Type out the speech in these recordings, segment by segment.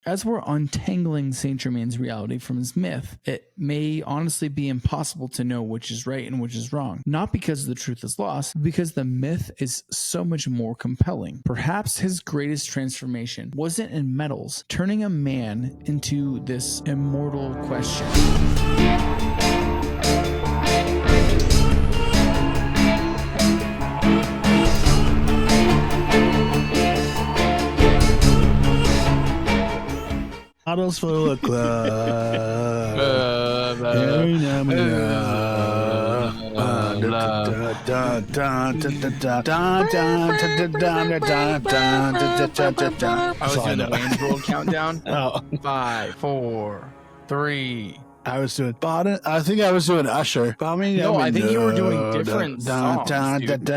As we're untangling Saint Germain's reality from his myth, it may honestly be impossible to know which is right and which is wrong. Not because the truth is lost, but because the myth is so much more compelling. Perhaps his greatest transformation wasn't in metals, turning a man into this immortal question. Bottles full of club. I was doing the Wayne's World countdown. Oh. 5, 4, 3. I was doing Bottom. I think I was doing Usher. No, I think you were doing different songs, dude.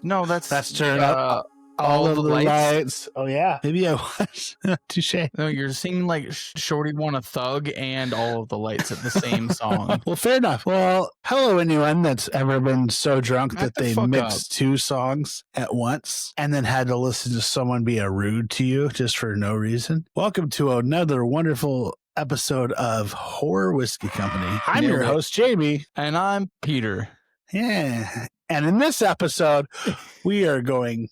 No, that's Turn Up all of the lights. Oh yeah, maybe I was. Touche. No, you're singing like Shorty Wanna Thug and All of the Lights at the same song. Well, fair enough. Well, hello anyone that's ever been so drunk that they mixed two songs at once and then had to listen to someone be a rude to you just for no reason. Welcome to another wonderful episode of Horror Whiskey Company. I'm your host, Jamie. And I'm Peter. Yeah. And in this episode, we are going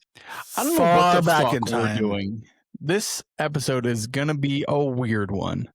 far back in time. This episode is going to be a weird one.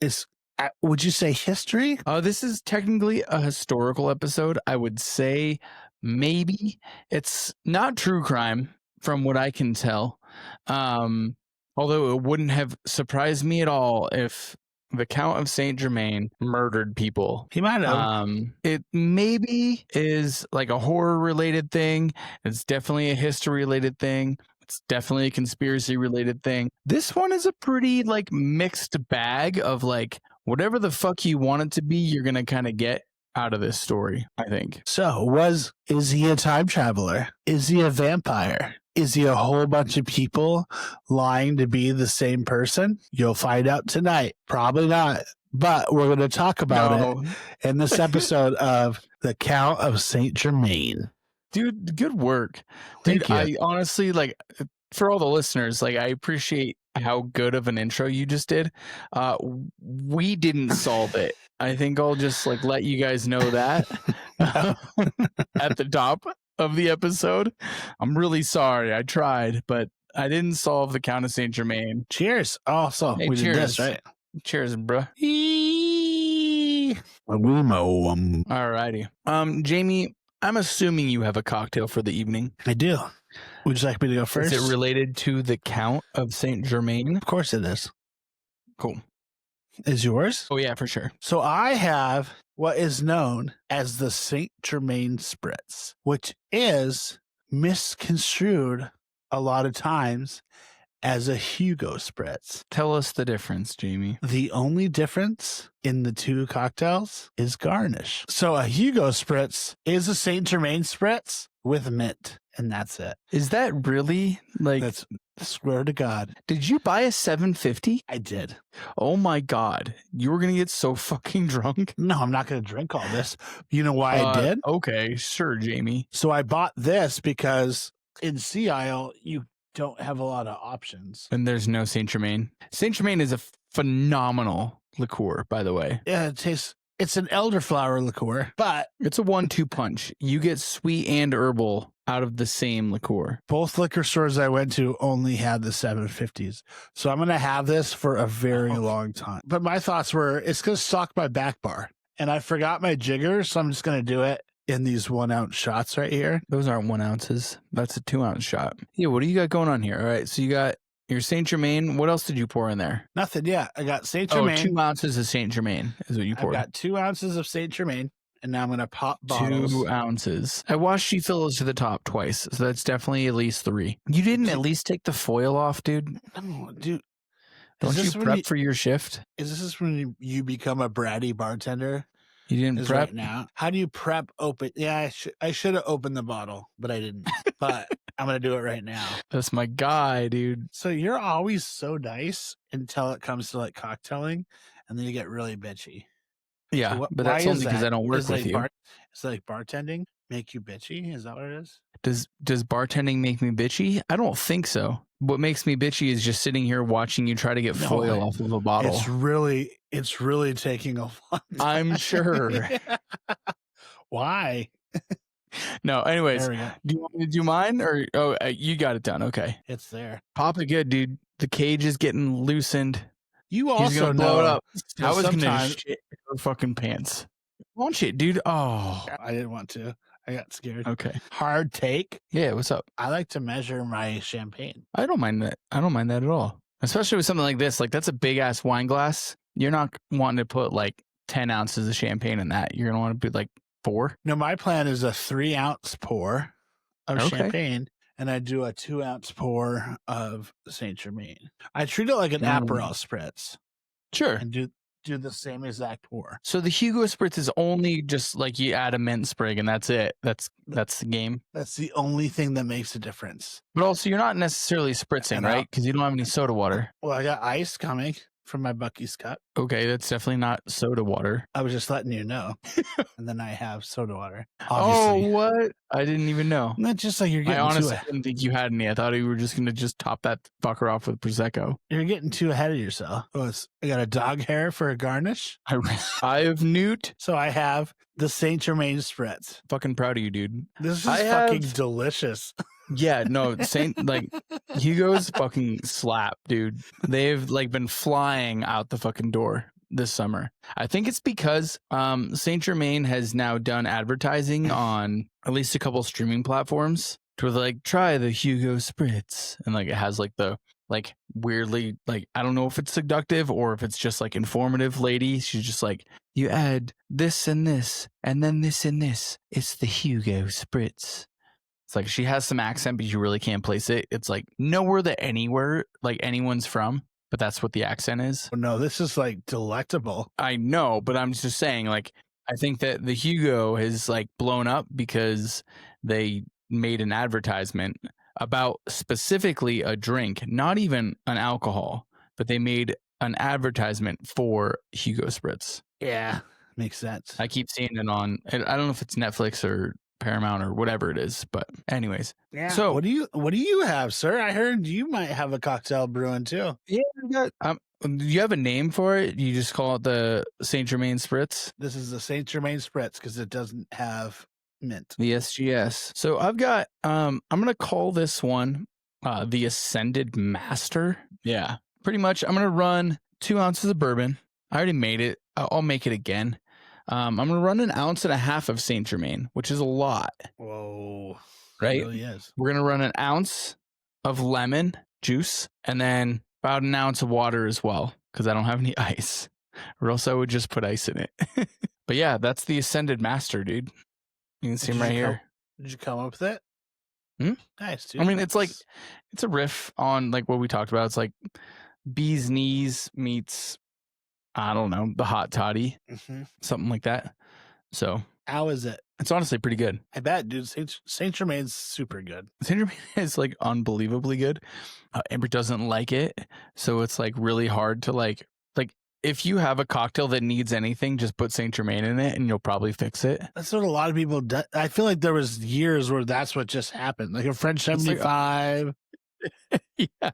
Would you say history? This is technically a historical episode. I would say maybe. It's not true crime from what I can tell. Although it wouldn't have surprised me at all if the Count of Saint Germain murdered people. He might have. It maybe is like a horror-related thing. It's definitely a history-related thing. It's definitely a conspiracy-related thing. This one is a pretty like mixed bag of like whatever the fuck you want it to be, you're gonna kind of get out of this story, I think. So, is he a time traveler? Is he a vampire? Is he a whole bunch of people lying to be the same person? You'll find out tonight. Probably not. But we're going to talk about it in this episode of The Count of Saint Germain. Dude, good work. Dude, I honestly, like, for all the listeners, like, I appreciate how good of an intro you just did. We didn't solve it. I think I'll just, like, let you guys know that at the top of the episode. I'm really sorry. I tried, but I didn't solve the Count of Saint Germain. Cheers. Also, hey, we cheers. did this, right? Cheers, bruh. Alrighty. Jamie, I'm assuming you have a cocktail for the evening. I do. Would you like me to go first? Is it related to the Count of Saint Germain? Of course it is. Cool. Is yours? Oh, yeah, for sure. So I have what is known as the Saint Germain Spritz, which is misconstrued a lot of times as a Hugo Spritz. Tell us the difference, Jamie. The only difference in the two cocktails is garnish. So a Hugo Spritz is a Saint Germain Spritz with mint, and that's it. Is that really like... That's... Swear to God. Did you buy a 750? I did. Oh my God. You were going to get so fucking drunk? No, I'm not going to drink all this. You know why I did? Okay, sure, Jamie. So I bought this because in Sea Isle, you don't have a lot of options. And there's no Saint Germain. Saint Germain is a phenomenal liqueur, by the way. Yeah, it's an elderflower liqueur, but it's a 1-2 punch. You get sweet and herbal out of the same liqueur. Both liquor stores I went to only had the 750s. So I'm going to have this for a very long time. But my thoughts were, it's going to stock my back bar. And I forgot my jigger, so I'm just going to do it in these 1 ounce shots right here. Those aren't 1 ounces. That's a 2 ounce shot. Yeah, what do you got going on here? All right, so you got your Saint Germain. What else did you pour in there? Nothing yet. I got Saint Germain. 2 ounces of Saint Germain is what you poured. I got 2 ounces of Saint Germain. And now I'm going to pop bottles. 2 ounces. I watched you fill those to the top twice, so that's definitely at least 3. You didn't at least take the foil off, dude? No, dude. Don't you prep for your shift? Is this when you become a bratty bartender? You didn't prep? Right now. How do you prep open? Yeah, I should have opened the bottle, but I didn't. But I'm going to do it right now. That's my guy, dude. So you're always so nice until it comes to like cocktailing, and then you get really bitchy. Yeah, So but that's only because I don't work Is with you. Is like bartending make you bitchy? Is that what it is? Does bartending make me bitchy? I don't think so. What makes me bitchy is just sitting here watching you try to get foil off of a bottle. It's really taking a long time. I'm sure. Why? No, anyways, There we go. do you want me to do mine or you got it done? Okay, It's there. Pop it good, dude. The cage is getting loosened. You He's also gonna blow it know up. I was gonna shit her fucking pants. Launch it, dude. Oh, I didn't want to. I got scared. okay. Hard take. Yeah, what's up? I like to measure my champagne. I don't mind that. I don't mind that at all. Especially with something like this. Like, that's a big ass wine glass. You're not wanting to put like 10 ounces of champagne in that. You're gonna want to put like 4. No, my plan is a 3-ounce pour of champagne, and I do a 2-ounce pour of Saint Germain. I treat it like an Aperol spritz. Sure. And do the same exact pour. So the Hugo Spritz is only just like you add a mint sprig and that's it. That's the game. That's the only thing that makes a difference. But also, you're not necessarily spritzing, right? Because you don't have any soda water. Well, I got ice coming from my Bucky's cup. Okay, that's definitely not soda water. I was just letting you know. And then I have soda water. Obviously. Oh, what? I didn't even know. Not just like you're getting I honestly didn't think you had any. I thought you were just going to just top that fucker off with Prosecco. You're getting too ahead of yourself. Oh, I got a dog hair for a garnish. I have Newt. So I have the Saint Germain spritz. Fucking proud of you, dude. This is fucking delicious. Yeah, no, Hugo's fucking slap, dude. They've like been flying out the fucking door this summer. I think it's because Saint Germain has now done advertising on at least a couple streaming platforms to like try the Hugo Spritz, and like it has like the like weirdly like I don't know if it's seductive or if it's just like informative lady. She's just like, you add this and this and then this and this. It's the Hugo Spritz. It's like she has some accent, but you really can't place it. It's like nowhere that anywhere like anyone's from, but that's what the accent is. Oh, no, this is like delectable. I know, but I'm just saying, like, I think that the Hugo has like blown up because they made an advertisement about specifically a drink, not even an alcohol, but they made an advertisement for Hugo Spritz. Yeah, makes sense. I keep seeing it on, I don't know if it's Netflix or Paramount or whatever it is, but anyways. Yeah. So what do you have, sir? I heard you might have a cocktail brewing too. Yeah, do you have a name for it? You just call it the Saint Germain Spritz? This is the Saint Germain Spritz because it doesn't have mint. The SGS. So I've got I'm gonna call this one the Ascended Master. Yeah, pretty much. I'm gonna run 2 ounces of bourbon. I already made it. I'll make it again. I'm gonna run 1.5 ounces of Saint Germain, which is a lot. Whoa, right? It really is. We're gonna run 1 ounce of lemon juice and then about 1 ounce of water as well, because I don't have any ice, or else I would just put ice in it. But yeah, that's the Ascended Master, dude. You can see him right here. Did you come up with it? Nice, dude. I mean, it's like it's a riff on like what we talked about. It's like bee's knees meets, I don't know, the hot toddy, something like that. So how is it? It's honestly pretty good. I bet, dude. Saint Germain's super good. Saint Germain is like unbelievably good. Amber doesn't like it, so it's like really hard to like if you have a cocktail that needs anything, just put Saint Germain in it and you'll probably fix it. That's what a lot of people do. I feel like there was years where that's what just happened. Like a French 75. Yeah.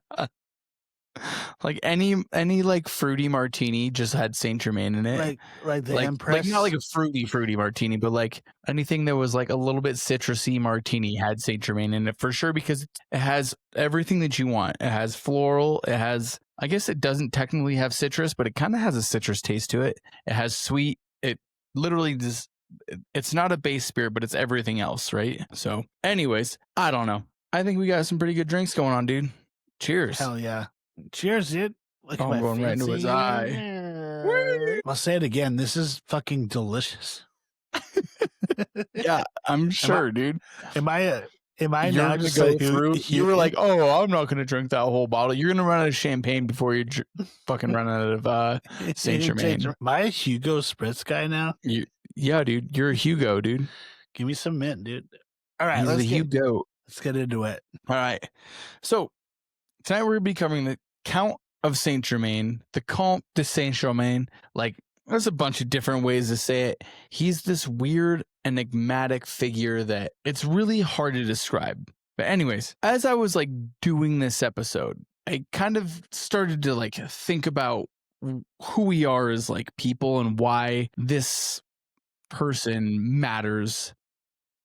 Like any like fruity martini just had Saint Germain in it. Like the Empress. Like not like a fruity martini, but like anything that was like a little bit citrusy martini had Saint Germain in it for sure, because it has everything that you want. It has floral. It has, I guess it doesn't technically have citrus, but it kind of has a citrus taste to it. It has sweet. It literally just, it's not a base spirit, but it's everything else, right? So anyways, I don't know. I think we got some pretty good drinks going on, dude. Cheers. Hell yeah. Cheers, dude. Look I'm going right into his eye. I'll say it again. This is fucking delicious. Yeah, I'm sure, dude. Am I now just go through? You were like, oh, I'm not going to drink that whole bottle. You're going to run out of champagne before you fucking run out of Saint Germain. Am I a Hugo Spritz guy now? Yeah, dude. You're a Hugo, dude. Give me some mint, dude. All right, let's get into it. All right. So tonight we're going to be covering the Count of Saint Germain, the Count de Saint Germain. Like, There's a bunch of different ways to say it. He's this weird, enigmatic figure that it's really hard to describe. But anyways, as I was like doing this episode, I kind of started to like think about who we are as like people and why this person matters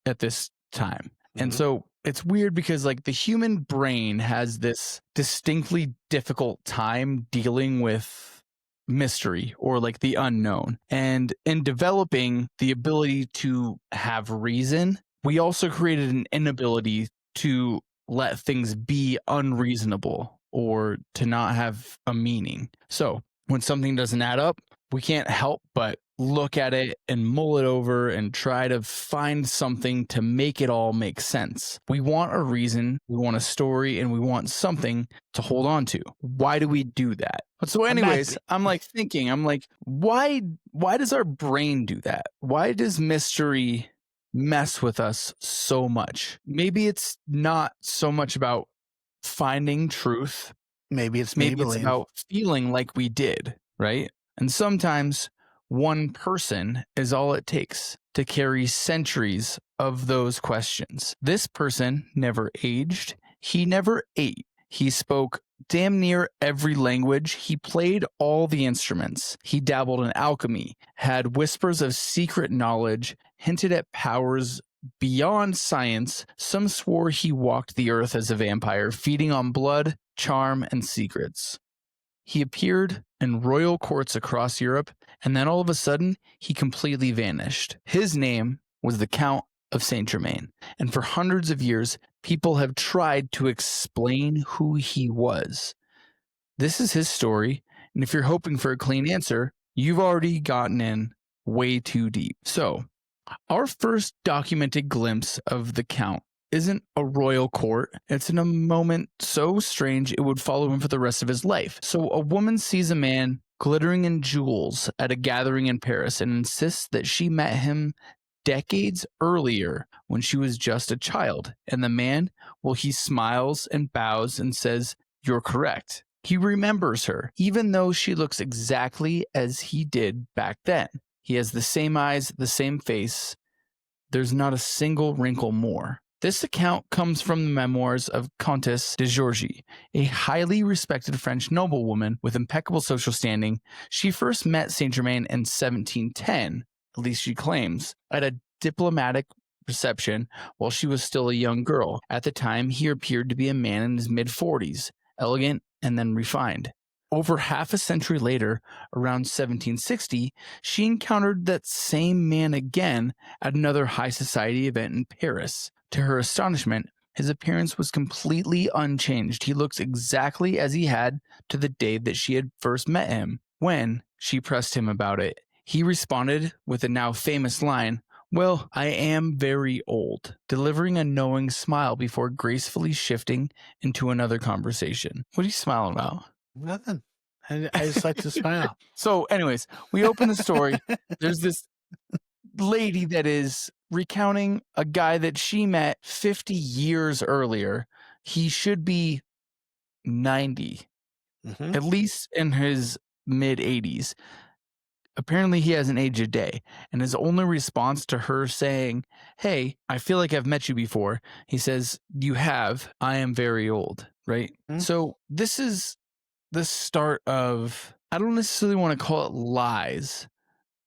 at this time. And so it's weird because like the human brain has this distinctly difficult time dealing with mystery or like the unknown. And in developing the ability to have reason, we also created an inability to let things be unreasonable or to not have a meaning. So when something doesn't add up, we can't help but look at it and mull it over and try to find something to make it all make sense. We want a reason, we want a story, and we want something to hold on to. Why do we do that? But so anyways, I'm like thinking, I'm like, why does our brain do that? Why does mystery mess with us so much? Maybe it's not so much about finding truth. Maybe it's about feeling like we did, right? And sometimes one person is all it takes to carry centuries of those questions. This person never aged. He never ate. He spoke damn near every language. He played all the instruments. He dabbled in alchemy, had whispers of secret knowledge, hinted at powers beyond science. Some swore he walked the earth as a vampire, feeding on blood, charm, and secrets. He appeared in royal courts across Europe, and then all of a sudden, he completely vanished. His name was the Count of Saint Germain, and for hundreds of years, people have tried to explain who he was. This is his story, and if you're hoping for a clean answer, you've already gotten in way too deep. So, our first documented glimpse of the Count isn't a royal court. It's in a moment so strange it would follow him for the rest of his life. So a woman sees a man glittering in jewels at a gathering in Paris and insists that she met him decades earlier when she was just a child. And the man, well, he smiles and bows and says, "You're correct." He remembers her, even though she looks exactly as he did back then. He has the same eyes, the same face. There's not a single wrinkle more. This account comes from the memoirs of Countess de Georgy, a highly respected French noblewoman with impeccable social standing. She first met Saint Germain in 1710, at least she claims, at a diplomatic reception while she was still a young girl. At the time, he appeared to be a man in his mid-40s, elegant and then refined. Over half a century later, around 1760, she encountered that same man again at another high society event in Paris. To her astonishment, his appearance was completely unchanged. He looks exactly as he had to the day that she had first met him. When she pressed him about it, he responded with a now famous line, "Well, I am very old," delivering a knowing smile before gracefully shifting into another conversation. What are you smiling about? Nothing. I just like to smile. So anyways, we open the story. There's this lady that is recounting a guy that she met 50 years earlier. He should be 90, at least in his mid 80s. Apparently he hasn't aged a day, and his only response to her saying, "Hey, I feel like I've met you before," he says, "You have. I am very old," right? So this is the start of, I don't necessarily want to call it lies,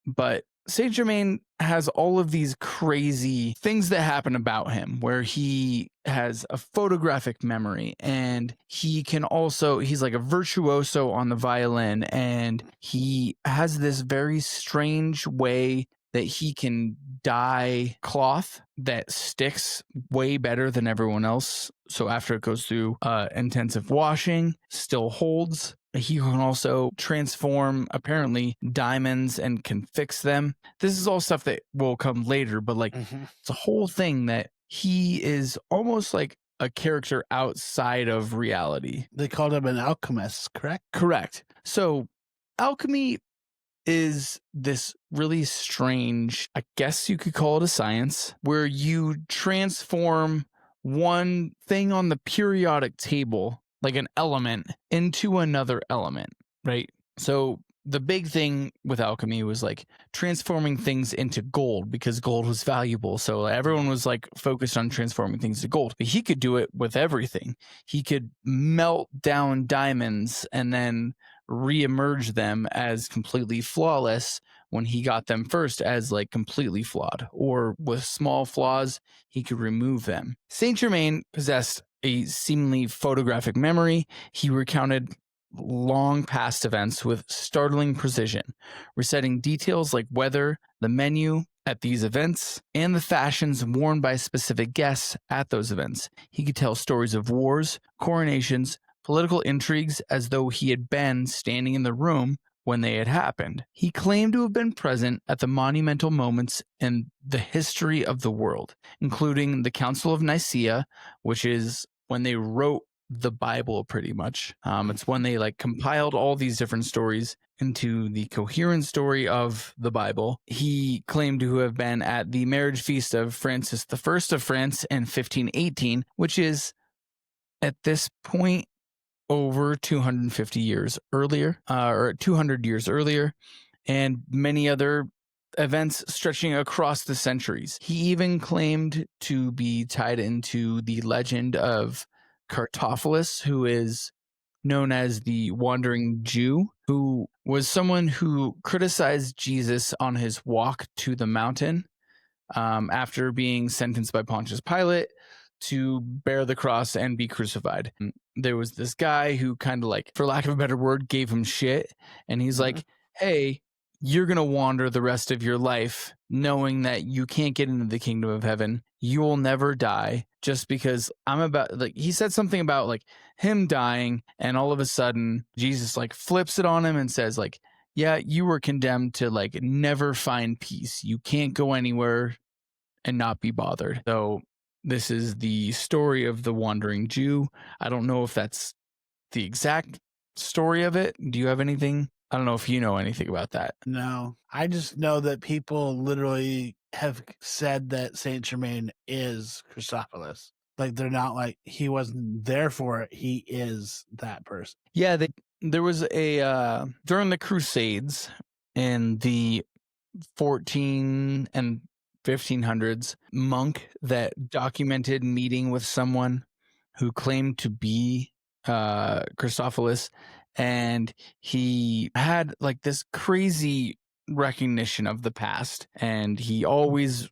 but Saint Germain has all of these crazy things that happen about him where he has a photographic memory and he can also, he's like a virtuoso on the violin, and he has this very strange way that he can dye cloth that sticks way better than everyone else. So after it goes through intensive washing, still holds. He can also transform, apparently, diamonds and can fix them. This is all stuff that will come later, but like it's a whole thing that he is almost like a character outside of reality. They called him an alchemist, correct? Correct. So alchemy is this really strange, I guess you could call it a science, where you transform one thing on the periodic table, like an element, into another element, right? So the big thing with alchemy was like transforming things into gold because gold was valuable. So everyone was like focused on transforming things to gold. But he could do it with everything. He could melt down diamonds and then reemerge them as completely flawless when he got them first as like completely flawed, or with small flaws, he could remove them. Saint Germain possessed a seemingly photographic memory. He recounted long past events with startling precision, reciting details like weather, the menu at these events, and the fashions worn by specific guests at those events. He could tell stories of wars, coronations, political intrigues as though he had been standing in the room when they had happened. He claimed to have been present at the monumental moments in the history of the world, including the Council of Nicaea, which is when they wrote the Bible pretty much. It's when they like compiled all these different stories into the coherent story of the Bible. He claimed to have been at the marriage feast of Francis I of France in 1518, which is at this point over 250 years earlier, or 200 years earlier, and many other events stretching across the centuries. He even claimed to be tied into the legend of Cartophilus, who is known as the Wandering Jew, who was someone who criticized Jesus on his walk to the mountain after being sentenced by Pontius Pilate to bear the cross and be crucified. There was this guy who kind of like, for lack of a better word, gave him shit. And he's like, hey, you're going to wander the rest of your life knowing that you can't get into the kingdom of heaven. You will never die just because I'm about, like, he said something about like him dying. And all of a sudden, Jesus like flips it on him and says like, yeah, you were condemned to like never find peace. You can't go anywhere and not be bothered. So this is the story of the Wandering Jew. I don't know if that's the exact story of it. Do you have anything? I don't know if you know anything about that. No, I just know that people literally have said that Saint Germain is Christophilus. Like they're not like he wasn't there for it. He is that person. Yeah, there was a during the Crusades in the 14 and 1500s monk that documented meeting with someone who claimed to be Christophilus, and he had like this crazy recognition of the past, and he always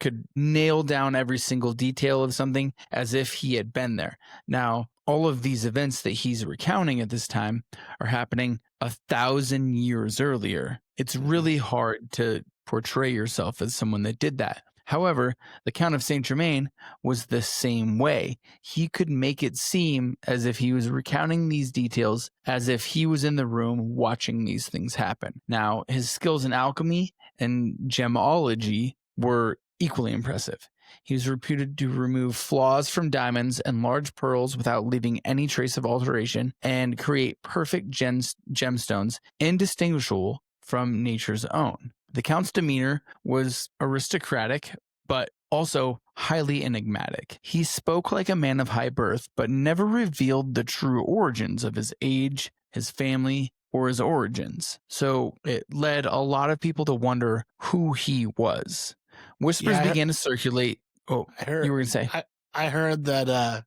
could nail down every single detail of something as if he had been there. Now, all of these events that he's recounting at this time are happening 1,000 years earlier. It's really hard to portray yourself as someone that did that. However, the Count of Saint Germain was the same way. He could make it seem as if he was recounting these details as if he was in the room watching these things happen. Now, his skills in alchemy and gemology were equally impressive. He was reputed to remove flaws from diamonds and large pearls without leaving any trace of alteration and create perfect gemstones indistinguishable from nature's own. The Count's demeanor was aristocratic, but also highly enigmatic. He spoke like a man of high birth, but never revealed the true origins of his age, his family, or his origins. So it led a lot of people to wonder who he was. Whispers began to circulate. Oh, you were going to say? I heard that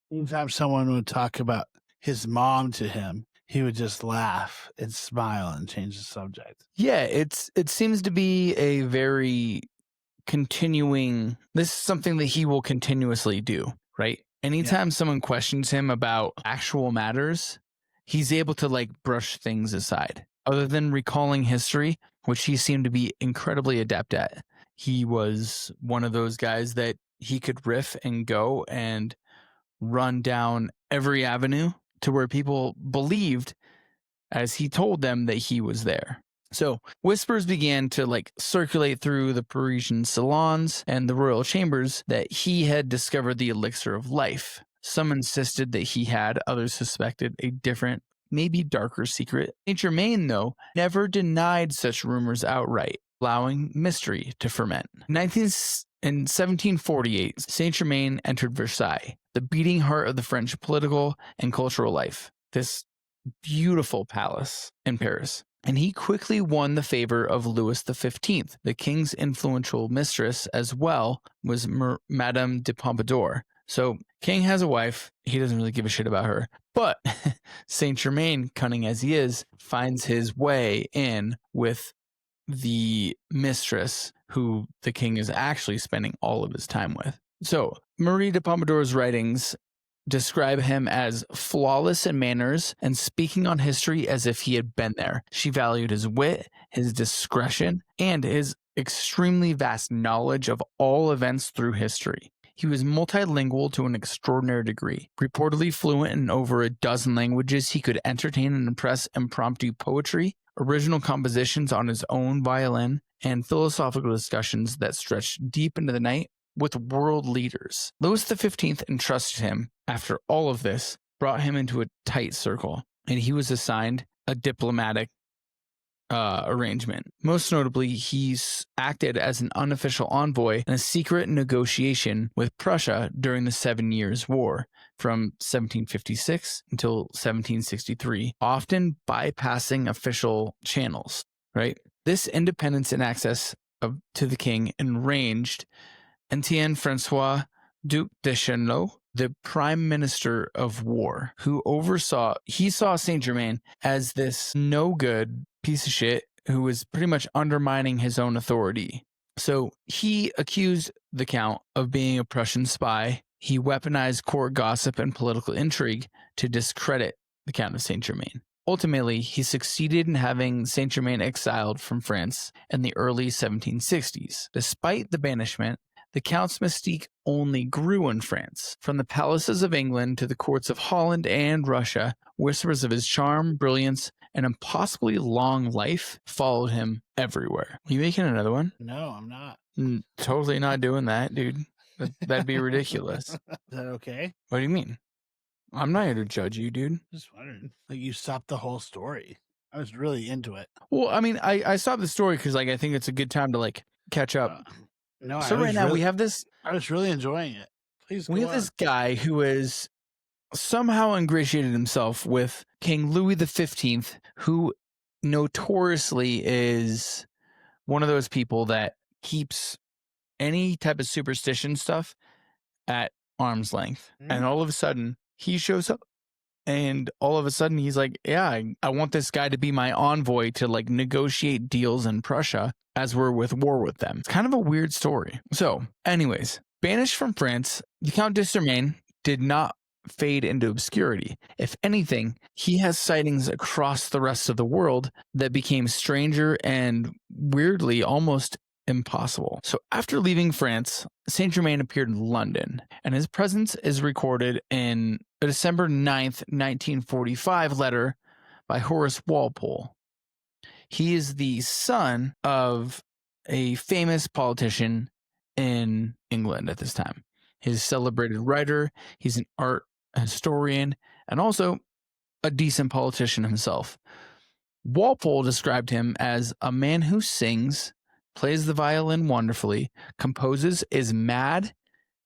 anytime someone would talk about his mom to him, he would just laugh and smile and change the subject. Yeah, it seems to be a very continuing, this is something that he will continuously do, right? Anytime someone questions him about actual matters, he's able to like brush things aside. Other than recalling history, which he seemed to be incredibly adept at. He was one of those guys that he could riff and go and run down every avenue to where people believed as he told them that he was there. So whispers began to like circulate through the Parisian salons and the royal chambers that he had discovered the elixir of life. Some insisted that he had, others suspected a different, maybe darker secret. Saint Germain, though, never denied such rumors outright, allowing mystery to ferment. In 1748, Saint Germain entered Versailles, the beating heart of the French political and cultural life. This beautiful palace in Paris. and he quickly won the favor of Louis XV. The king's influential mistress as well was Madame de Pompadour. So king has a wife. He doesn't really give a shit about her. But Saint Germain, cunning as he is, finds his way in with the mistress who the king is actually spending all of his time with. So Marie de Pompadour's writings describe him as flawless in manners and speaking on history as if he had been there. She valued his wit, his discretion, and his extremely vast knowledge of all events through history. He was multilingual to an extraordinary degree. Reportedly fluent in over a dozen languages, he could entertain and impress impromptu poetry, original compositions on his own violin, and philosophical discussions that stretched deep into the night with world leaders. Louis XV entrusted him, after all of this, brought him into a tight circle, and he was assigned a diplomatic arrangement. Most notably, he's acted as an unofficial envoy in a secret negotiation with Prussia during the 7 Years' War from 1756 until 1763, often bypassing official channels, right? This independence and access to the king enraged Etienne Francois Duc de Chanelot, the prime minister of war, who saw Saint Germain as this no good piece of shit who was pretty much undermining his own authority. So he accused the count of being a Prussian spy. He weaponized court gossip and political intrigue to discredit the Count of Saint Germain. Ultimately, he succeeded in having Saint Germain exiled from France in the early 1760s. Despite the banishment, the Count's mystique only grew in France. From the palaces of England to the courts of Holland and Russia, whispers of his charm, brilliance, and impossibly long life followed him everywhere. Are you making another one? No, I'm not. Totally not doing that, dude. That'd be ridiculous. Is that okay? What do you mean? I'm not here to judge you, dude. Just wondering. Like, you stopped the whole story. I was really into it. Well, I mean, I stopped the story because, like, I think it's a good time to, like, catch up. No, so right now we have this. I was really enjoying it. Please, we have this guy who is somehow ingratiated himself with King Louis XV, who notoriously is one of those people that keeps any type of superstition stuff at arm's length. And all of a sudden, he shows up. And all of a sudden, he's like, yeah, I want this guy to be my envoy to, like, negotiate deals in Prussia as we're with war with them. It's kind of a weird story. So, anyways, banished from France, the Count de Germain did not fade into obscurity. If anything, he has sightings across the rest of the world that became stranger and weirdly almost impossible. So after leaving France, Saint Germain appeared in London, and his presence is recorded in a December 9th, 1945 letter by Horace Walpole. He is the son of a famous politician in England at this time. He's a celebrated writer, he's an art historian, and also a decent politician himself. Walpole described him as a man who sings, plays the violin wonderfully, composes, is mad,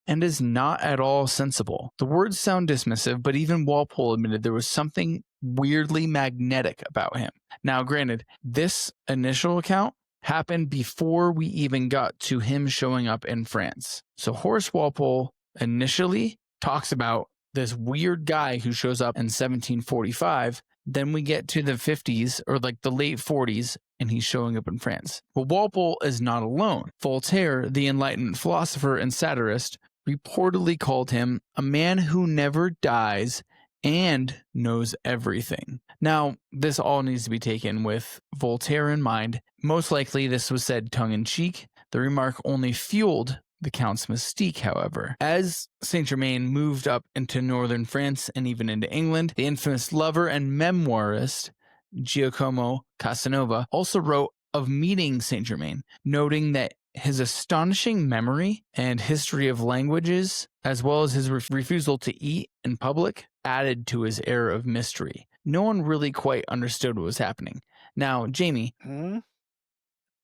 and is not at all sensible. The words sound dismissive, but even Walpole admitted there was something weirdly magnetic about him. Now, granted, this initial account happened before we even got to him showing up in France. So Horace Walpole initially talks about this weird guy who shows up in 1745. Then we get to the 50s or like the late 40s, and he's showing up in France. But Walpole is not alone. Voltaire, the Enlightenment philosopher and satirist, reportedly called him a man who never dies and knows everything. Now, this all needs to be taken with Voltaire in mind. Most likely, this was said tongue-in-cheek. The remark only fueled the Count's mystique, however. As Saint Germain moved up into northern France and even into England, the infamous lover and memoirist Giacomo Casanova also wrote of meeting Saint Germain, noting that his astonishing memory and history of languages, as well as his refusal to eat in public, added to his air of mystery. No one really quite understood what was happening. Now, Jamie,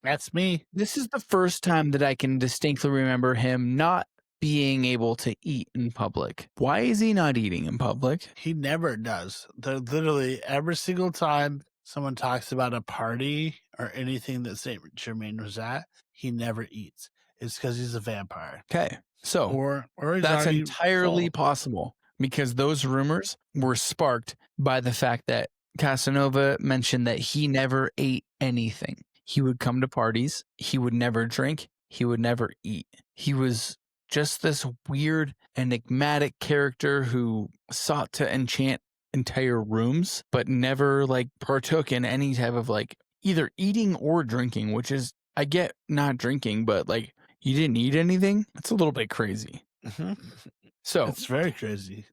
that's me. This is the first time that I can distinctly remember him not being able to eat in public. Why is he not eating in public? He never does. Literally every single time someone talks about a party or anything that Saint Germain was at, he never eats. It's because he's a vampire. Okay. So Or he's that's already entirely full. possible because those rumors were sparked by the fact that Casanova mentioned that he never ate anything. He would come to parties. He would never drink. He would never eat. He was just this weird, enigmatic character who sought to enchant entire rooms, but never like partook in any type of like either eating or drinking, which is, I get not drinking, but like you didn't eat anything. It's a little bit crazy. So It's very crazy.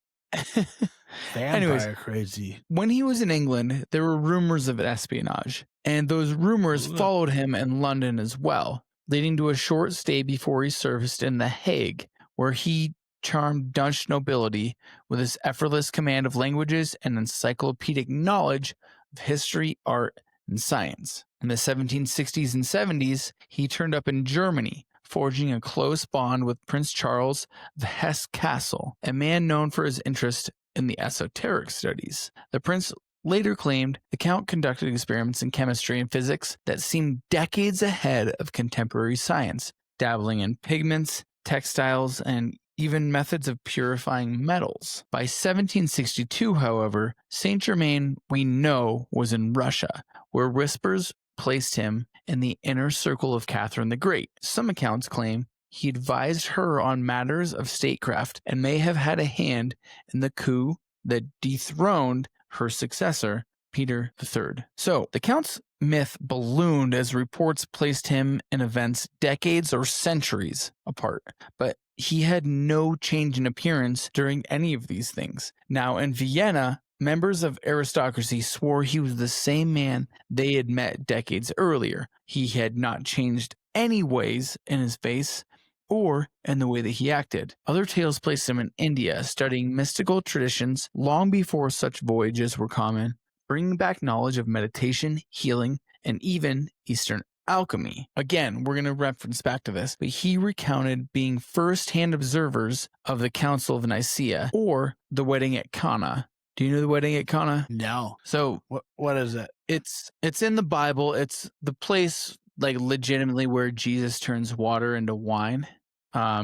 anyways, Vampire crazy. when he was in England, there were rumors of espionage, and those rumors Ugh. followed him in London as well, leading to a short stay before he serviced in The Hague, where he charmed Dutch nobility with his effortless command of languages and encyclopedic knowledge of history, art, and science. In the 1760s and 70s, he turned up in Germany, forging a close bond with Prince Charles of Hesse-Kassel, a man known for his interest in the esoteric studies. The prince later claimed the Count conducted experiments in chemistry and physics that seemed decades ahead of contemporary science, dabbling in pigments, textiles, and even methods of purifying metals. By 1762, however, Saint Germain, we know, was in Russia, where whispers placed him in the inner circle of Catherine the Great. Some accounts claim he advised her on matters of statecraft and may have had a hand in the coup that dethroned her successor, Peter III. So the Count's myth ballooned as reports placed him in events decades or centuries apart, but he had no change in appearance during any of these things. Now in Vienna, members of aristocracy swore he was the same man they had met decades earlier. He had not changed any ways in his face or in the way that he acted. Other tales placed him in India, studying mystical traditions long before such voyages were common, bringing back knowledge of meditation, healing, and even Eastern alchemy. Again, we're going to reference back to this, but he recounted being first-hand observers of the Council of Nicaea or the wedding at Cana. Do you know the wedding at Cana? No. So what is it? It's in the Bible. It's the place like legitimately where Jesus turns water into wine.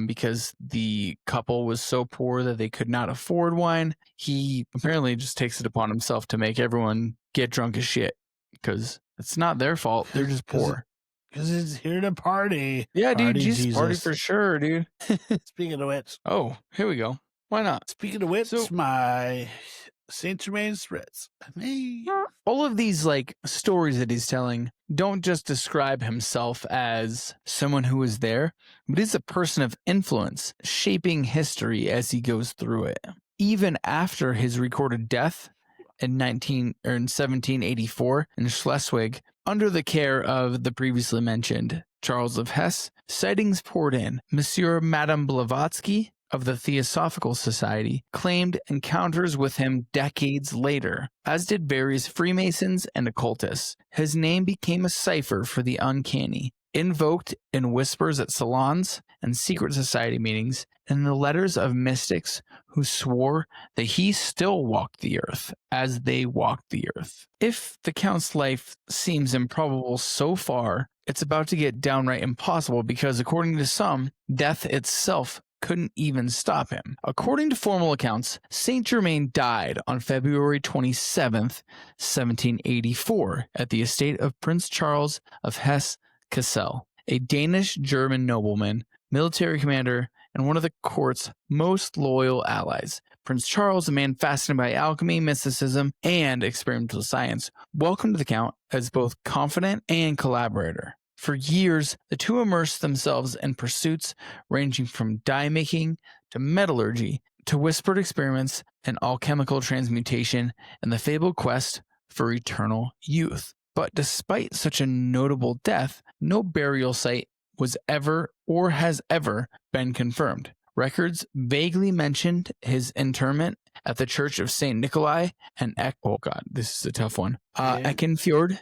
Because the couple was so poor that they could not afford wine. He apparently just takes it upon himself to make everyone get drunk as shit because it's not their fault. They're just poor. Because he's here to party. Yeah, Party dude, Jesus party Jesus. for sure, dude. Speaking of which. Oh, here we go. Why not? Speaking of which, my Saint Germain Spritz. Hey. All of these like stories that he's telling don't just describe himself as someone who was there, but he's a person of influence, shaping history as he goes through it. Even after his recorded death in 1784 in Schleswig, under the care of the previously mentioned Charles of Hesse, sightings poured in. Monsieur Madame Blavatsky of the Theosophical Society claimed encounters with him decades later, as did various Freemasons and occultists. His name became a cipher for the uncanny, invoked in whispers at salons and secret society meetings, and in the letters of mystics who swore that he still walked the earth as they walked the earth. If the Count's life seems improbable so far, it's about to get downright impossible because, according to some, death itself couldn't even stop him. According to formal accounts, Saint Germain died on February 27th, 1784, at the estate of Prince Charles of Hesse-Kassel, a Danish-German nobleman, military commander, and one of the court's most loyal allies. Prince Charles, a man fascinated by alchemy, mysticism, and experimental science, welcomed the Count as both confidant and collaborator. For years, the two immersed themselves in pursuits ranging from dye making to metallurgy to whispered experiments in alchemical transmutation and the fabled quest for eternal youth. But despite such a notable death, no burial site was ever or has ever been confirmed. Records vaguely mentioned his interment at the Church of St. Nikolai and this is a tough one. Eckernfjord.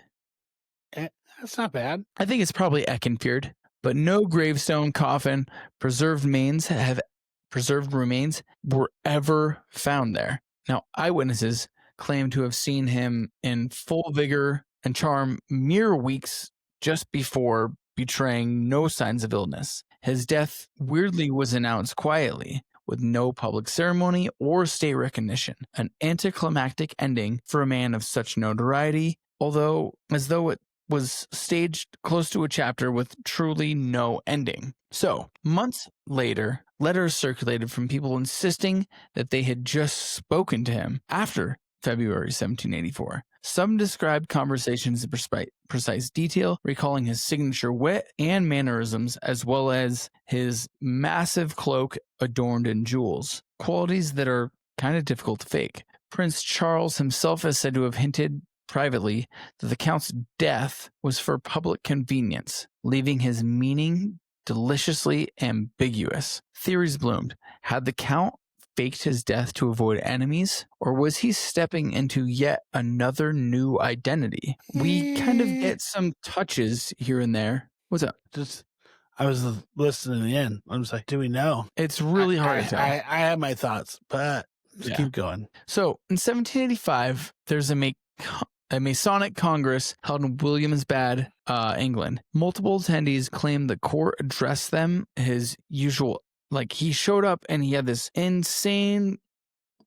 That's not bad. I think it's probably Eckernfjord, but no gravestone, coffin, preserved remains were ever found there. Now, eyewitnesses claimed to have seen him in full vigor and charm mere weeks just before betraying no signs of illness. His death weirdly was announced quietly, with no public ceremony or state recognition, an anticlimactic ending for a man of such notoriety, as though it was staged close to a chapter with truly no ending. So, months later, letters circulated from people insisting that they had just spoken to him after February 1784. Some described conversations in precise detail, recalling his signature wit and mannerisms, as well as his massive cloak adorned in jewels, qualities that are kind of difficult to fake. Prince Charles himself is said to have hinted privately that the Count's death was for public convenience, leaving his meaning deliciously ambiguous. Theories bloomed. Had the Count faked his death to avoid enemies, or was he stepping into yet another new identity? We kind of get some touches here and there. What's up? I was listening in. I was like, do we know? It's really hard to tell. I have my thoughts, but just keep going. So in 1785, there's a Masonic Congress held in Williamsbad, England. Multiple attendees claimed the court addressed them his usual. Like, he showed up and he had this insane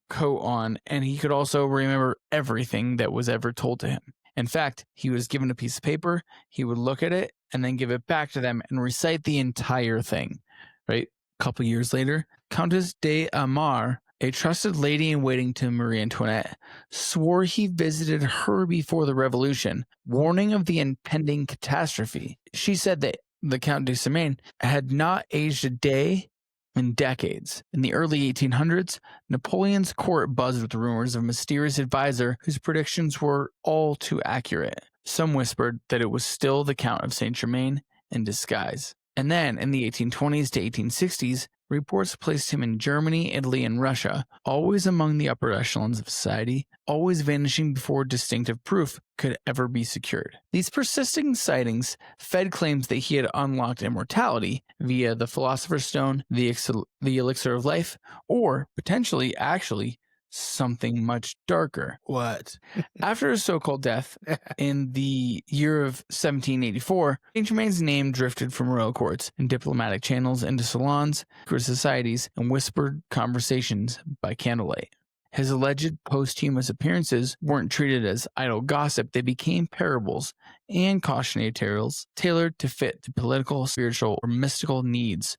coat on, and he could also remember everything that was ever told to him. In fact, he was given a piece of paper, he would look at it and then give it back to them and recite the entire thing, right? A couple years later, Countess d'Aumar, a trusted lady in waiting to Marie Antoinette, swore he visited her before the revolution, warning of the impending catastrophe. She said that the Count de Germain had not aged a day in decades. In the early 1800s, Napoleon's court buzzed with rumors of a mysterious advisor whose predictions were all too accurate. Some whispered that it was still the Count of Saint Germain in disguise. And then, in the 1820s to 1860s, reports placed him in Germany, Italy, and Russia, always among the upper echelons of society, always vanishing before distinctive proof could ever be secured. These persisting sightings fed claims that he had unlocked immortality via the Philosopher's Stone, the Elixir of Life, or potentially, actually, something much darker. What? After his so-called death in the year of 1784, Saint Germain's name drifted from royal courts and diplomatic channels into salons, secret societies, and whispered conversations by candlelight. His alleged posthumous appearances weren't treated as idle gossip. They became parables and cautionary tales tailored to fit the political, spiritual, or mystical needs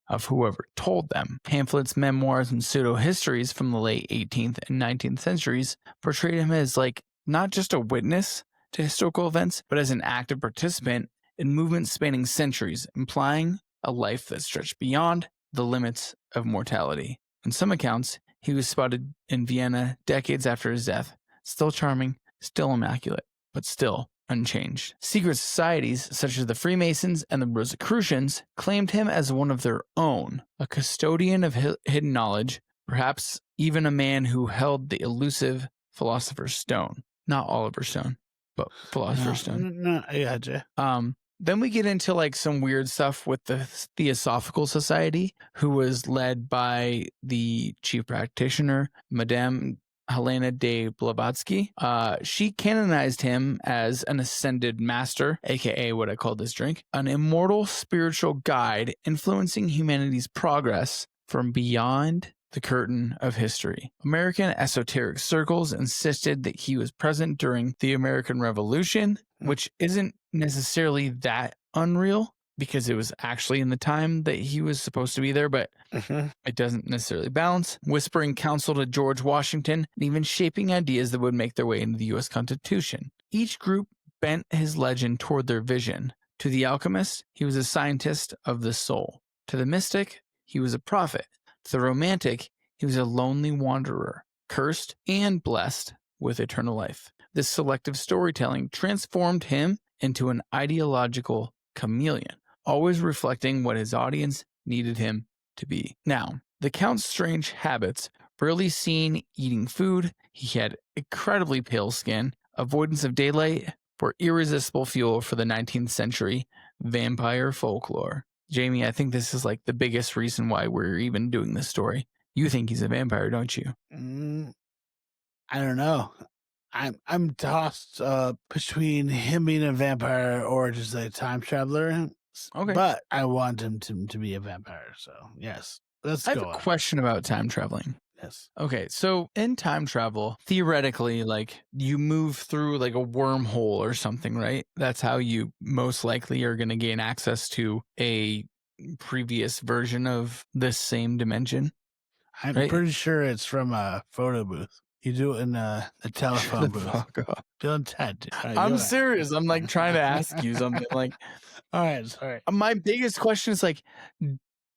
of whoever told them. Pamphlets, memoirs, and pseudo-histories from the late 18th and 19th centuries portrayed him as not just a witness to historical events, but as an active participant in movements spanning centuries, implying a life that stretched beyond the limits of mortality. In some accounts, he was spotted in Vienna decades after his death, still charming, still immaculate, but still unchanged. Secret societies such as the Freemasons and the Rosicrucians claimed him as one of their own, a custodian of hidden knowledge, perhaps even a man who held the elusive Philosopher's Stone. Not Oliver Stone, but Philosopher's Stone. No, I gotcha. Then we get into some weird stuff with the Theosophical Society, who was led by the chief practitioner, Madame Helena de Blavatsky. She canonized him as an ascended master, aka what I call this drink, an immortal spiritual guide influencing humanity's progress from beyond the curtain of history. American esoteric circles insisted that he was present during the American Revolution, which isn't necessarily that unreal, because it was actually in the time that he was supposed to be there, but it doesn't necessarily balance. Whispering counsel to George Washington, and even shaping ideas that would make their way into the U.S. Constitution. Each group bent his legend toward their vision. To the alchemist, he was a scientist of the soul. To the mystic, he was a prophet. To the romantic, he was a lonely wanderer, cursed and blessed with eternal life. This selective storytelling transformed him into an ideological chameleon, always reflecting what his audience needed him to be. Now, the Count's strange habits, rarely seen eating food, he had incredibly pale skin, avoidance of daylight, were irresistible fuel for the 19th century vampire folklore. Jamie, I think this is the biggest reason why we're even doing this story. You think he's a vampire, don't you? I don't know. I'm tossed between him being a vampire or just a time traveler. Okay. But I want him to be a vampire. So yes, let's I have go a on. question about time traveling. Yes. Okay, so in time travel, theoretically, like you move through like a wormhole or something, right? That's how you most likely are going to gain access to a previous version of this same dimension, I'm right? pretty sure it's from a photo booth. You do it in a Shut telephone the booth. fuck up. Don't touch it. All right, go I'm ahead. serious. I'm like trying to ask you something. Like, All right, sorry. my biggest question is like,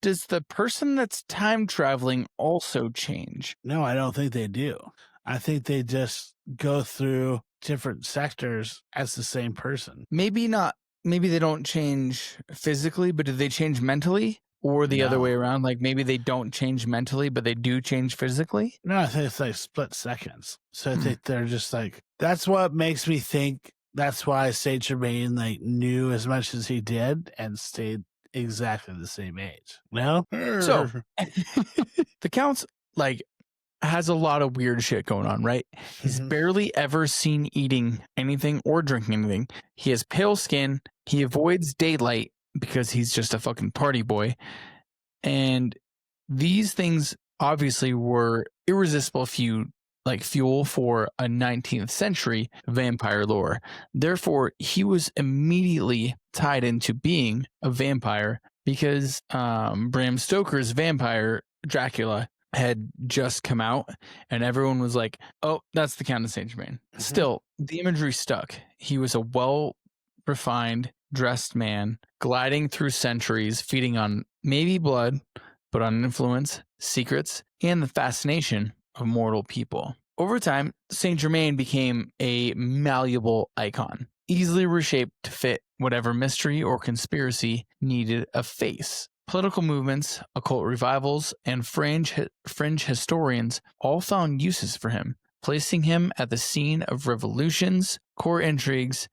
does the person that's time traveling also change? No, I don't think they do. I think they just go through different sectors as the same person. Maybe not. Maybe they don't change physically, but do they change mentally? Or the other way No. around, like maybe they don't change mentally, but they do change physically? No, I think it's like split seconds. So I Hmm. think they're just like, that's what makes me think that's why Saint Germain like knew as much as he did and stayed exactly the same age. Well, So the Count's like has a lot of weird shit going on, right? He's barely ever seen eating anything or drinking anything. He has pale skin. He avoids daylight because he's just a fucking party boy. And these things obviously were irresistible fuel for a 19th century vampire lore. Therefore, he was immediately tied into being a vampire because Bram Stoker's vampire Dracula had just come out and everyone was like, oh, that's the Count of Saint Germain. Still, the imagery stuck. He was a well refined, dressed man gliding through centuries, feeding on maybe blood, but on influence, secrets, and the fascination of mortal people. Over time, Saint Germain became a malleable icon, easily reshaped to fit whatever mystery or conspiracy needed a face. Political movements, occult revivals, and fringe historians all found uses for him, placing him at the scene of revolutions, court intrigues,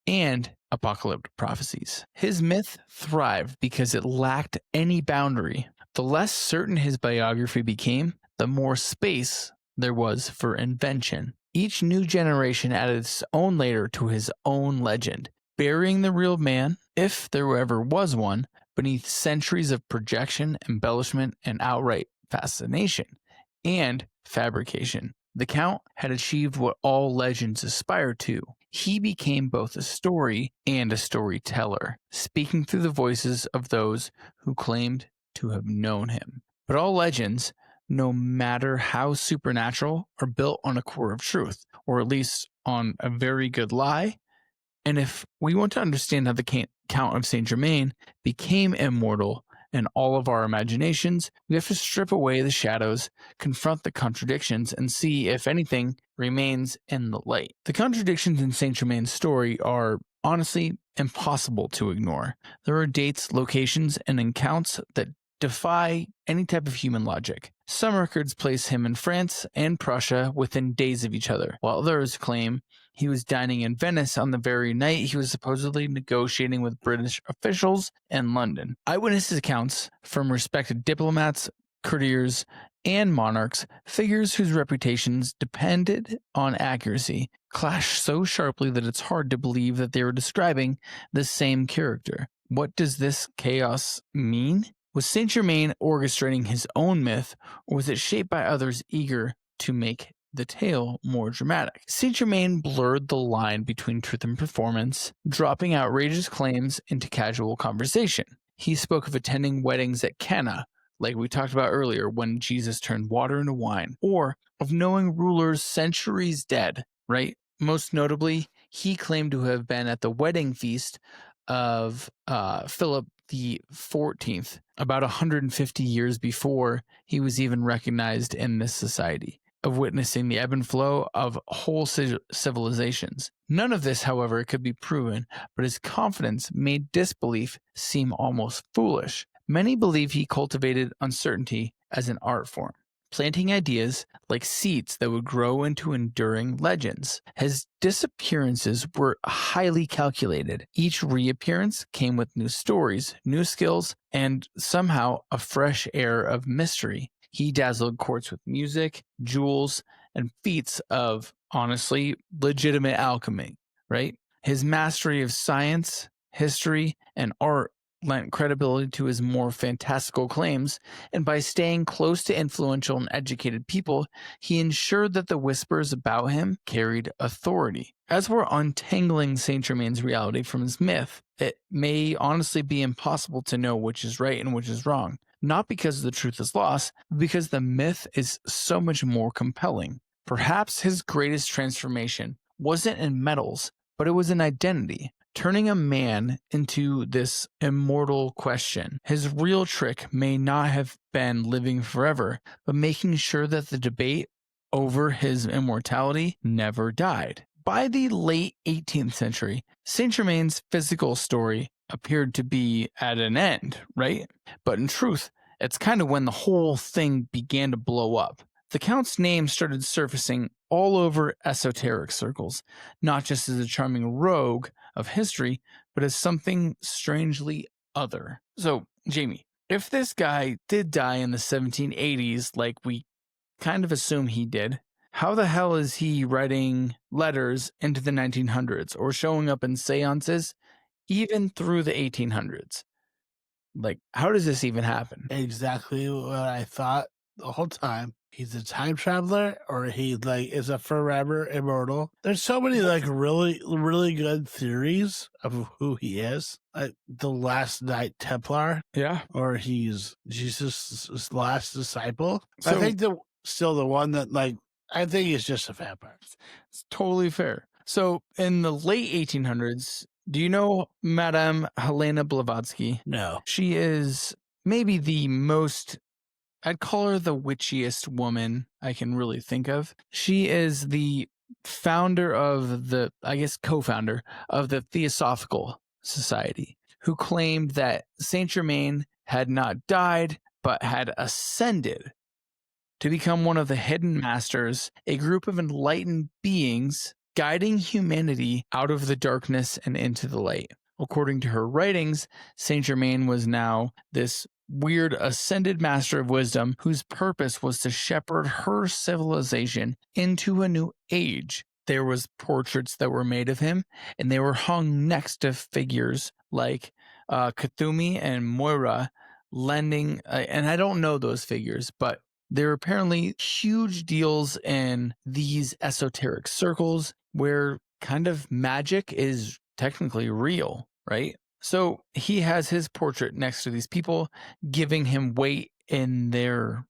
and apocalyptic prophecies. His myth thrived because it lacked any boundary. The less certain his biography became, the more space there was for invention. Each new generation added its own layer to his own legend, burying the real man, if there ever was one, beneath centuries of projection, embellishment, and outright fascination and fabrication. The Count had achieved what all legends aspire to. He became both a story and a storyteller, speaking through the voices of those who claimed to have known him. But all legends, no matter how supernatural, are built on a core of truth, or at least on a very good lie. And if we want to understand how the Count of Saint Germain became immortal in all of our imaginations, we have to strip away the shadows, confront the contradictions, and see if anything remains in the light. The contradictions in Saint Germain's story are honestly impossible to ignore. There are dates, locations, and accounts that defy any type of human logic. Some records place him in France and Prussia within days of each other, while others claim he was dining in Venice on the very night he was supposedly negotiating with British officials in London. Eyewitness accounts from respected diplomats, courtiers, and monarchs, figures whose reputations depended on accuracy, clash so sharply that it's hard to believe that they were describing the same character. What does this chaos mean? Was Saint Germain orchestrating his own myth, or was it shaped by others eager to make the tale more dramatic? Saint Germain blurred the line between truth and performance, dropping outrageous claims into casual conversation. He spoke of attending weddings at Cana, like we talked about earlier when Jesus turned water into wine, or of knowing rulers centuries dead, right? Most notably, he claimed to have been at the wedding feast of Philip the 14th, about 150 years before he was even recognized in this society, of witnessing the ebb and flow of whole civilizations. None of this, however, could be proven, but his confidence made disbelief seem almost foolish. Many believe he cultivated uncertainty as an art form, planting ideas like seeds that would grow into enduring legends. His disappearances were highly calculated. Each reappearance came with new stories, new skills, and somehow a fresh air of mystery. He dazzled courts with music, jewels, and feats of honestly legitimate alchemy, right? His mastery of science, history, and art lent credibility to his more fantastical claims, and by staying close to influential and educated people, he ensured that the whispers about him carried authority. As we're untangling Saint Germain's reality from his myth, it may honestly be impossible to know which is right and which is wrong. Not because the truth is lost, but because the myth is so much more compelling. Perhaps his greatest transformation wasn't in metals, but it was in identity, turning a man into this immortal question. His real trick may not have been living forever, but making sure that the debate over his immortality never died. By the late 18th century, Saint Germain's physical story appeared to be at an end, right? But in truth, it's kind of when the whole thing began to blow up. The Count's name started surfacing all over esoteric circles, not just as a charming rogue of history, but as something strangely other. So, Jamie, if this guy did die in the 1780s, like we kind of assume he did, how the hell is he writing letters into the 1900s or showing up in seances even through the 1800s? Like, how does this even happen? Exactly what I thought the whole time. He's a time traveler, or he is a forever immortal. There's so many really, really good theories of who he is. Like the Last Knight Templar. Yeah. Or he's Jesus' last disciple. So, I think still the one that I think he's just a vampire. It's totally fair. So in the late 1800s, do you know Madame Helena Blavatsky? No. She is maybe the most, I'd call her the witchiest woman I can really think of. She is the founder of co-founder of the Theosophical Society, who claimed that Saint Germain had not died, but had ascended to become one of the hidden masters, a group of enlightened beings guiding humanity out of the darkness and into the light. According to her writings, Saint Germain was now this weird ascended master of wisdom whose purpose was to shepherd her civilization into a new age. There was portraits that were made of him, and they were hung next to figures like Kuthumi and Moira, lending, and I don't know those figures, but there are apparently huge deals in these esoteric circles where kind of magic is technically real, right? So he has his portrait next to these people, giving him weight in their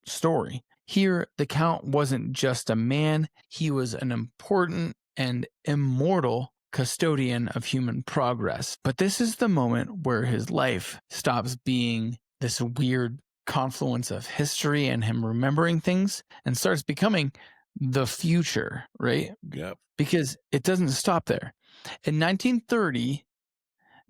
story. Here, the Count wasn't just a man, he was an important and immortal custodian of human progress. But this is the moment where his life stops being this weird confluence of history and him remembering things and starts becoming the future, right? Yep. Because it doesn't stop there. In 1930,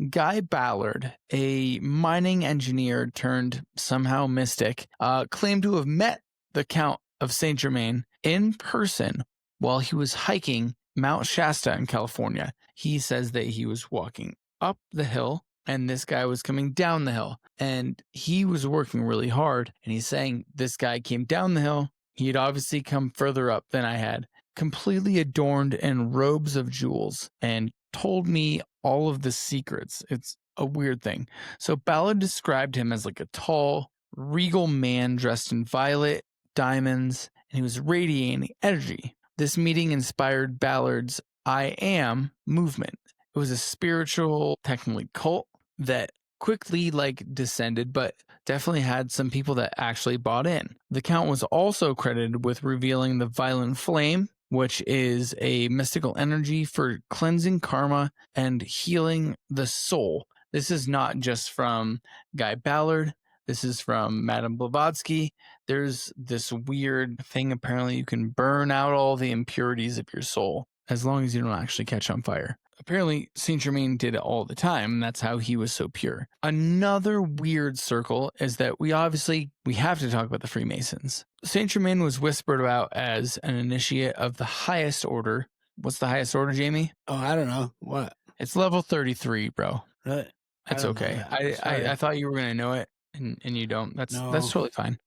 Guy Ballard, a mining engineer turned somehow mystic, claimed to have met the Count of Saint Germain in person while he was hiking Mount Shasta in California. He says that he was walking up the hill and this guy was coming down the hill, and he was working really hard. And he's saying this guy came down the hill. He had obviously come further up than I had, completely adorned in robes of jewels, and told me all of the secrets. It's a weird thing. So Ballard described him as like a tall, regal man dressed in violet, diamonds, and he was radiating energy. This meeting inspired Ballard's I Am movement. It was a spiritual, technically cult that quickly descended, but definitely had some people that actually bought in. The Count was also credited with revealing the violent flame, which is a mystical energy for cleansing karma and healing the soul. This is not just from Guy Ballard. This is from Madame Blavatsky. There's this weird thing. Apparently, you can burn out all the impurities of your soul as long as you don't actually catch on fire. Apparently, Saint Germain did it all the time, and that's how he was so pure. Another weird circle is that we have to talk about the Freemasons. Saint Germain was whispered about as an initiate of the highest order. What's the highest order, Jamie? Oh, I don't know. What? It's level 33, bro. Really? That's okay. I thought you were going to know it, and you don't. That's totally fine.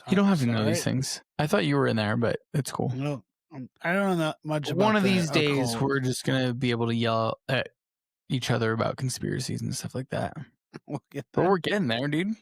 You don't have to know Sorry. these things. I thought you were in there, but it's cool. No, I don't know much about One of the these days, occult. we're just going to be able to yell at each other about conspiracies and stuff like that. We'll get But there. we're getting there, dude.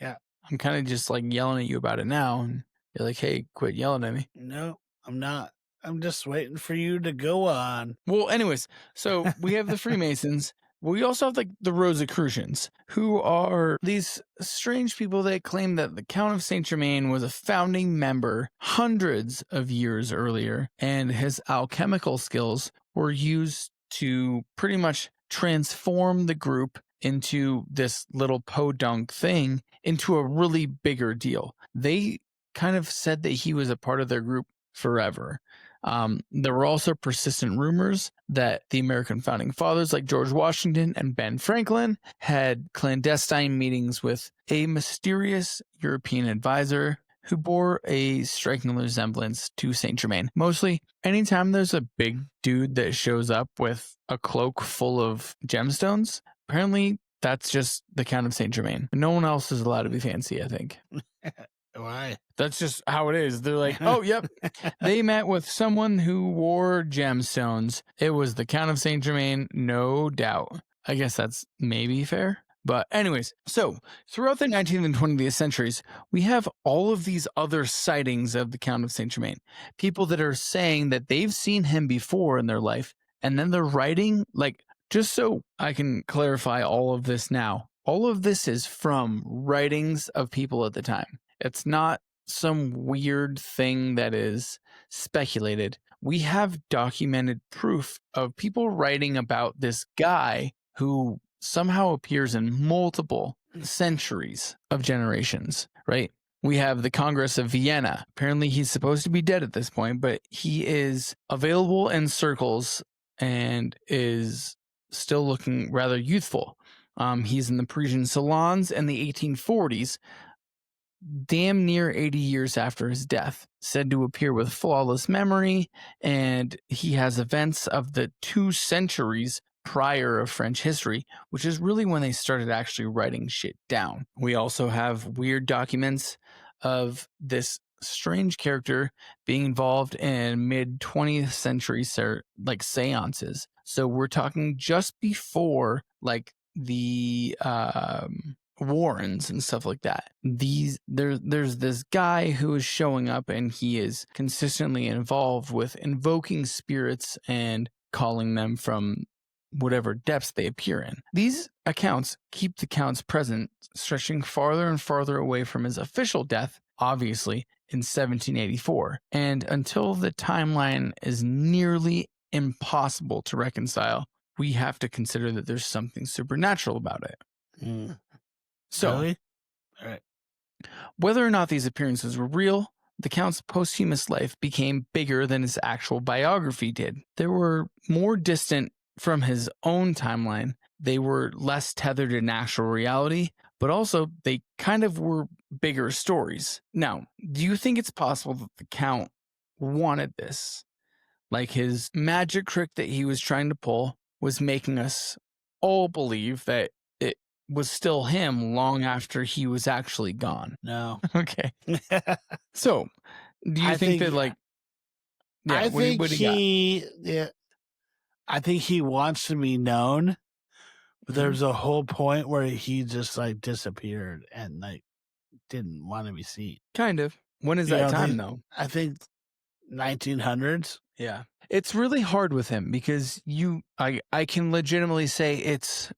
Yeah. I'm kind of just like yelling at you about it now. And you're like, hey, quit yelling at me. No, I'm not. I'm just waiting for you to go on. Well, anyways, so we have the Freemasons. We also have like the Rosicrucians, who are these strange people that claim that the Count of Saint Germain was a founding member hundreds of years earlier, and his alchemical skills were used to pretty much transform the group into this little podunk thing into a really bigger deal. They kind of said that he was a part of their group forever. There were also persistent rumors that the American founding fathers like George Washington and Ben Franklin had clandestine meetings with a mysterious European advisor who bore a striking resemblance to Saint Germain. Mostly, anytime there's a big dude that shows up with a cloak full of gemstones, apparently that's just the Count of Saint Germain. No one else is allowed to be fancy, I think. Why? That's just how it is. They're like, oh, yep. They met with someone who wore gemstones. It was the Count of Saint Germain, no doubt. I guess that's maybe fair. But anyways, so throughout the 19th and 20th centuries, we have all of these other sightings of the Count of Saint Germain. People that are saying that they've seen him before in their life. And then they're writing, like, just so I can clarify all of this now, all of this is from writings of people at the time. It's not some weird thing that is speculated. We have documented proof of people writing about this guy who somehow appears in multiple centuries of generations, right? We have the Congress of Vienna. Apparently, he's supposed to be dead at this point, but he is available in circles and is still looking rather youthful. He's in the Parisian salons in the 1840s, damn near 80 years after his death, said to appear with flawless memory, and he has events of the 2 centuries prior of French history, which is really when they started actually writing shit down. We also have weird documents of this strange character being involved in mid 20th century like seances. So we're talking just before like the Warrens and stuff like that. There's this guy who is showing up and he is consistently involved with invoking spirits and calling them from whatever depths they appear in. These accounts keep the Count's presence stretching farther and farther away from his official death, obviously, in 1784. And until the timeline is nearly impossible to reconcile, we have to consider that there's something supernatural about it. So, Really? All right. Whether or not these appearances were real, the Count's posthumous life became bigger than his actual biography did. They were more distant from his own timeline. They were less tethered to natural reality, but also they kind of were bigger stories. Now, do you think it's possible that the Count wanted this? Like his magic trick that he was trying to pull was making us all believe that it was still him long after he was actually gone. No. Okay. So, do you think that like yeah, I think I think he wants to be known, but there's a whole point where he just like disappeared and like didn't want to be seen. Kind of. When is that time though? I think 1900s. Yeah. It's really hard with him because I can legitimately say it's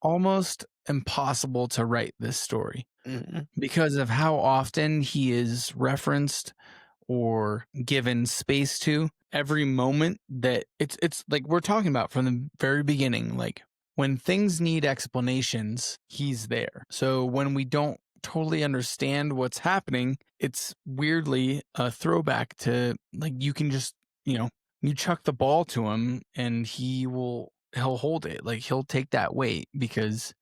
almost impossible to write this story because of how often he is referenced or given space to. Every moment that it's like we're talking about from the very beginning, like when things need explanations, he's there. So when we don't totally understand what's happening, it's weirdly a throwback to like you can just, you chuck the ball to him and he'll hold it. Like he'll take that weight because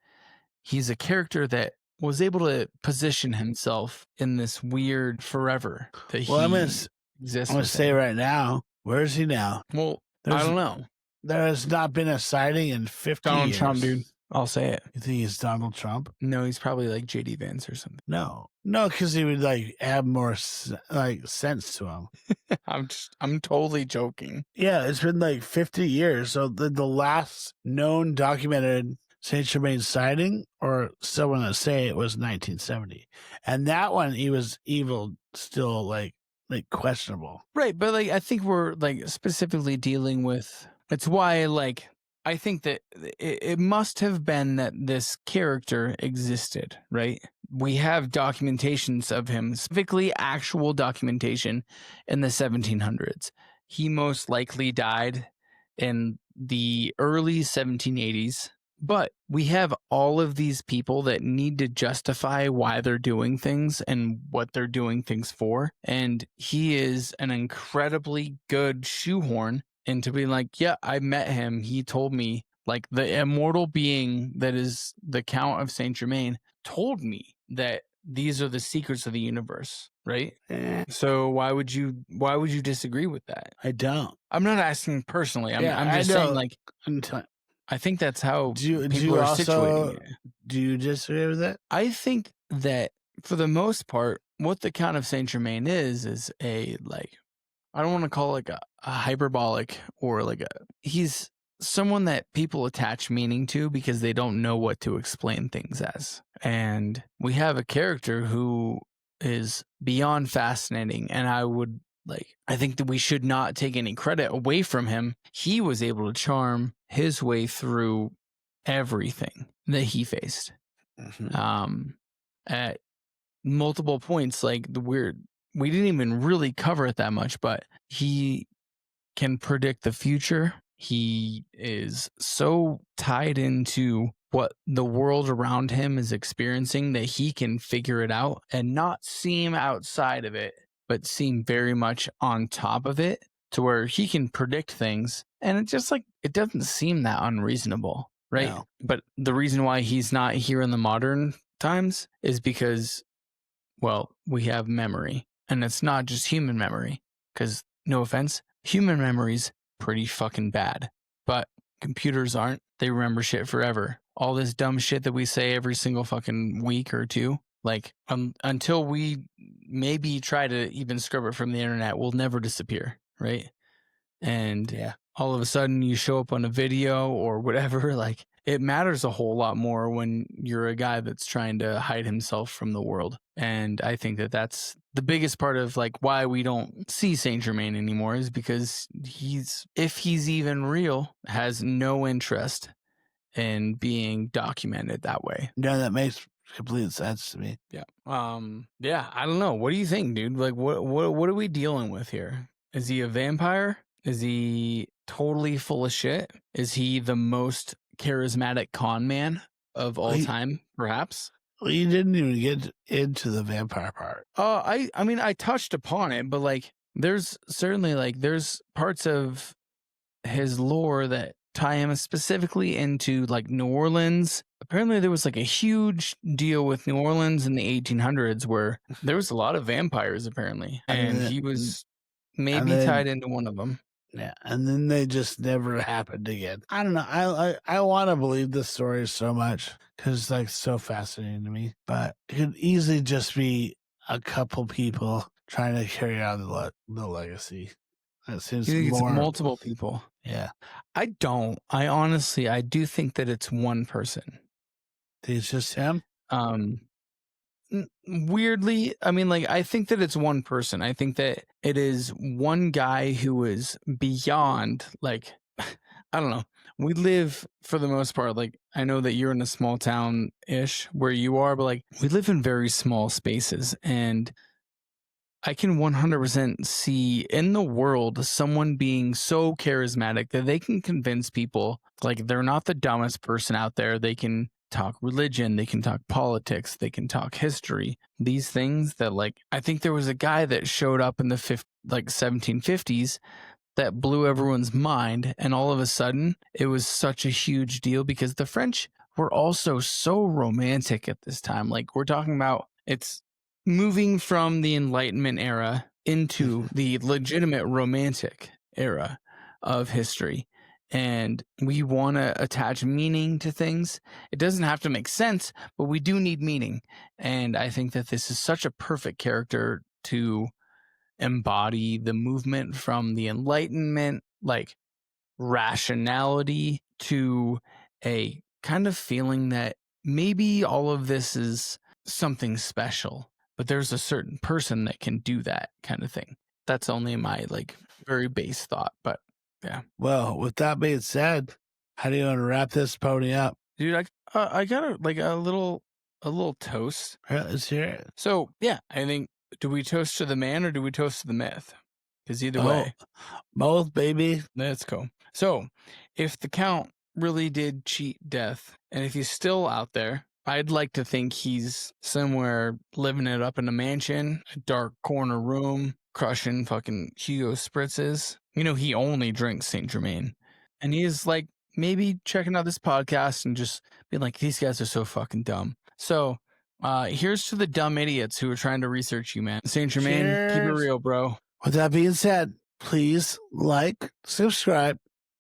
he's a character that was able to position himself in this weird forever that exists. I'm gonna say right now, where is he now? Well, I don't know. There has not been a sighting in 50 Donald years. Trump, dude. I'll say it. You think he's Donald Trump? No, he's probably like JD Vance or something. No, because he would like add more sense to him. I'm totally joking. Yeah, it's been like 50 years. So the last known documented Saint Germain sighting, or someone that say it, was 1970, and that one he was evil, still like questionable. Right, but like I think we're like specifically dealing with. It's why like I think that it must have been that this character existed, right? We have documentations of him, specifically actual documentation in the 1700s. He most likely died in the early 1780s. But we have all of these people that need to justify why they're doing things and what they're doing things for. And he is an incredibly good shoehorn into being like, yeah, I met him. He told me, like, the immortal being that is the Count of Saint Germain told me that these are the secrets of the universe, right? So why would you disagree with that? I don't. I'm not asking personally. I'm just saying, like, I think that's how people are situating it. Do you disagree with that? I think that for the most part, what the Count of Saint Germain is a, like, I don't want to call it like a hyperbolic or like he's someone that people attach meaning to because they don't know what to explain things as. And we have a character who is beyond fascinating, and I think that we should not take any credit away from him. He was able to charm his way through everything that he faced. Mm-hmm. At multiple points, like we didn't even really cover it that much, but he can predict the future. He is so tied into what the world around him is experiencing that he can figure it out and not seem outside of it, but seem very much on top of it, to where he can predict things. And it just like, it doesn't seem that unreasonable, right? No. But the reason why he's not here in the modern times is because, well, we have memory, and it's not just human memory, because no offense, human memory's pretty fucking bad, but computers aren't. They remember shit forever. All this dumb shit that we say every single fucking week or two, like until we maybe try to even scrub it from the internet, will never disappear, right? And yeah, all of a sudden you show up on a video or whatever, like it matters a whole lot more when you're a guy that's trying to hide himself from the world. And I think that that's the biggest part of like why we don't see Saint Germain anymore, is because if he's even real, has no interest in being documented that way. No, that makes complete sense to me. Yeah. Yeah, I don't know. What do you think, dude? Like what are we dealing with here? Is he a vampire? Is he totally full of shit? Is he the most charismatic con man of all time, perhaps? Well, you didn't even get into the vampire part. I mean, I touched upon it, but like, there's certainly like, there's parts of his lore that tie him specifically into like New Orleans. Apparently there was like a huge deal with New Orleans in the 1800s where there was a lot of vampires apparently. And he was maybe tied into one of them. Yeah, and then they just never happened again. I don't know. I want to believe this story so much because it's like so fascinating to me. But it could easily just be a couple people trying to carry on the legacy. It seems you think it's multiple people. Yeah, I don't. I honestly, I do think that it's one person. It's just him. Weirdly, I mean, like, I think that it's one person. I think that it is one guy who is beyond, like, I don't know. We live, for the most part, like, I know that you're in a small town-ish where you are, but, like, we live in very small spaces, and I can 100% see in the world someone being so charismatic that they can convince people, like, they're not the dumbest person out there. They can talk religion, they can talk politics, they can talk history, these things that, like, I think there was a guy that showed up in the 1750s that blew everyone's mind, and all of a sudden it was such a huge deal because the French were also so romantic at this time. Like, we're talking about, it's moving from the Enlightenment era into the legitimate romantic era of history. and we want to attach meaning to things. It doesn't have to make sense, but we do need meaning. And I think that this is such a perfect character to embody the movement from the Enlightenment, like rationality, to a kind of feeling that maybe all of this is something special, but there's a certain person that can do that kind of thing. That's only my like very base thought, but yeah. Well, with that being said, how do you want to wrap this pony up? Dude, I got a little toast. All right, let's hear it. So yeah, I think, do we toast to the man or do we toast to the myth? Because either way, both, baby. Let's go. So, if the Count really did cheat death, and if he's still out there, I'd like to think he's somewhere living it up in a mansion, a dark corner room, crushing fucking Hugo spritzes. You know, he only drinks Saint Germain. And he's like, maybe checking out this podcast and just being like, these guys are so fucking dumb. So, here's to the dumb idiots who are trying to research you, man. Saint Germain, keep it real, bro. With that being said, please like, subscribe,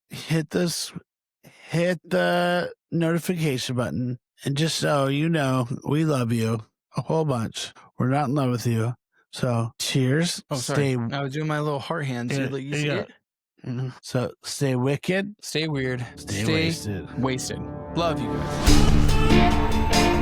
hit the notification button, and just so you know, we love you a whole bunch. We're not in love with you. So cheers. Oh, sorry. I was doing my little heart hands. You see it? Mm-hmm. So stay wicked. Stay weird. Stay wasted. Love you guys.